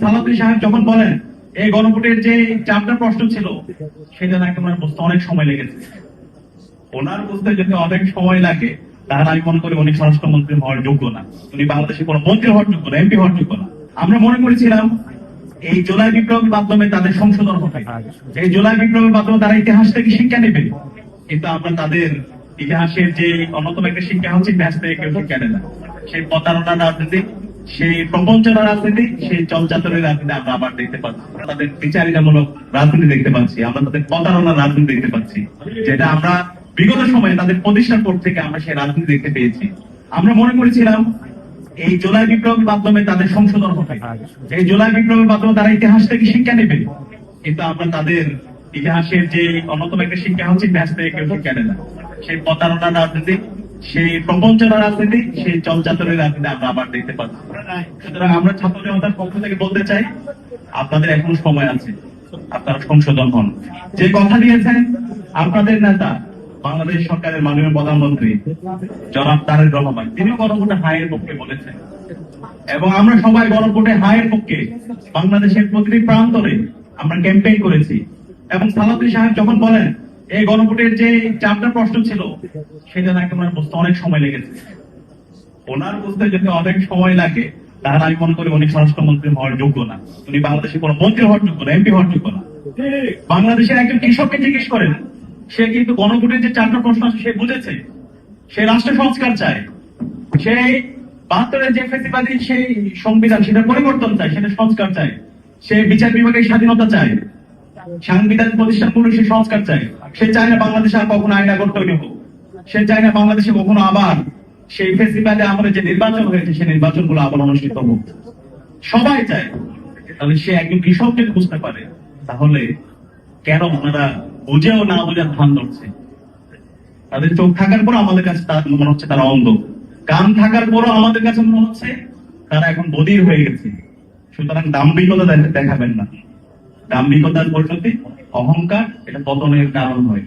সালাউদ্দিন সাহেব যখন বলেন এই গণভোটের যে 4টা প্রশ্ন ছিল সেটা নাকি ওনার বুঝতে অনেক সময় লেগেছে। ওনার বুঝতে যদি অনেক সময় লাগে তাহলে আমি মনে করি উনি স্বরাষ্ট্রমন্ত্রী হওয়ার যোগ্য না, উনি বাংলাদেশে কোনো মন্ত্রী হওয়ার যোগ্য না, এমপি হওয়ার যোগ্য না। আমরা মনে করেছিলাম এই জুলাই বিপ্লবের মাধ্যমে তাদের সংশোধন হবে, এই জুলাই বিপ্লবের মাধ্যমে তারা ইতিহাস থেকে শিক্ষা নেবে, কিন্তু আমরা তাদের ইতিহাসের যে অন্যতম একটা শিক্ষা হচ্ছে ইতিহাস থেকে কেউ শিক্ষা নেয় না। সেই প্রতারণা রাজনীতি, সেই প্রবঞ্চনা রাজনীতি, সেই চলচাতুরের রাজনীতি আমরা আবার দেখতে পাচ্ছি। তাদের বিচারিতামূলক রাজনীতি দেখতে পাচ্ছি, আমরা তাদের প্রতারণার রাজনীতি দেখতে পাচ্ছি, যেটা আমরা বিগত সময়ে তাদের প্রতিষ্ঠার পর থেকে আমরা সেই রাজনীতি দেখতে পেয়েছি। আমরা মনে করেছিলাম এই জুলাই বিপ্লবের মাধ্যমে তাদের সংশোধন হবে, এই জুলাই বিপ্লবের মাধ্যমে তারা ইতিহাস থেকে শিক্ষা নেবে, কিন্তু আমরা তাদের ইতিহাসের যে অন্যতম একটা শিক্ষা হচ্ছে ইতিহাস থেকে কেউ শিক্ষা নেয় না। সেই প্রতারণা রাজনীতি, সেই প্রবঞ্চনা রাজনীতি, সেই চলচাতুরের রাজনীতি আমরা আবার দেখতে পাচ্ছি। সুতরাং আমরা ছাত্র জনতার পক্ষ থেকে বলতে চাই, আপনাদের এখনো সময় আছে, আপনারা সংশোধন হন। যে কথা দিয়েছেন আপনাদের নেতা বাংলাদেশ সরকারের মাননীয় প্রধানমন্ত্রী জনাব তারেক রহমান, তিনিও গণভোটে হায়ের পক্ষে বলেছেন, এবং আমরা সবাই গণভোটে হায়ের পক্ষে বাংলাদেশের প্রতিটি প্রান্তরে আমরা ক্যাম্পেইন করেছি। এবং সালাউদ্দিন সাহেব যখন বলেন এই গণভোটের যে 4টা প্রশ্ন ছিল সেটা নাকি ওনার বুঝতে অনেক সময় লেগেছে। ওনার বুঝতে যদি অনেক সময় লাগে তাহলে আমি মনে করি উনি স্বরাষ্ট্রমন্ত্রী হওয়ার যোগ্য না, উনি বাংলাদেশে কোনো মন্ত্রী হওয়ার যোগ্য না, এমপি হওয়ার যোগ্য না। বাংলাদেশের একজন কৃষককে জিজ্ঞেস করেন, সে কিন্তু গণভোটের যে 4টা প্রশ্ন আছে সে বুঝেছে, সে রাষ্ট্র সংস্কার চায়, সে 72-এর যে ফ্যাসিবাদী সেই সংবিধান সেটা পরিবর্তন চায়, সেটা সংস্কার চায়, সে বিচার বিভাগের স্বাধীনতা চায়, সাংবিধানিক প্রতিষ্ঠানগুলো সে সংস্কার চায়, সে চায় না বাংলাদেশে আর কখনো আইনাগর তৈরি হোক, সে চায় না বাংলাদেশে কখনো আবার সেই ফেসিবাদে আমাদের যে নির্বাচন হয়েছে সেই নির্বাচনগুলো আবার অনুষ্ঠিত হোক, সবাই চায়। তাহলে সে একজন কৃষক যদি বুঝতে পারে, তাহলে কেন ওনারা বুঝেও না বোঝার ভান ধরছে? তাদের চোখ থাকার পর আমাদের কাছে মনে হচ্ছে তারা অন্ধ, কান থাকার পরও আমাদের কাছে মনে হচ্ছে তারা এখন বধির হয়ে গেছে। সুতরাং দাম্ভিকতা দেখাবেন না, দাম্ভিকতার পরিণতি অহংকার, এটা পতনের কারণ হয়।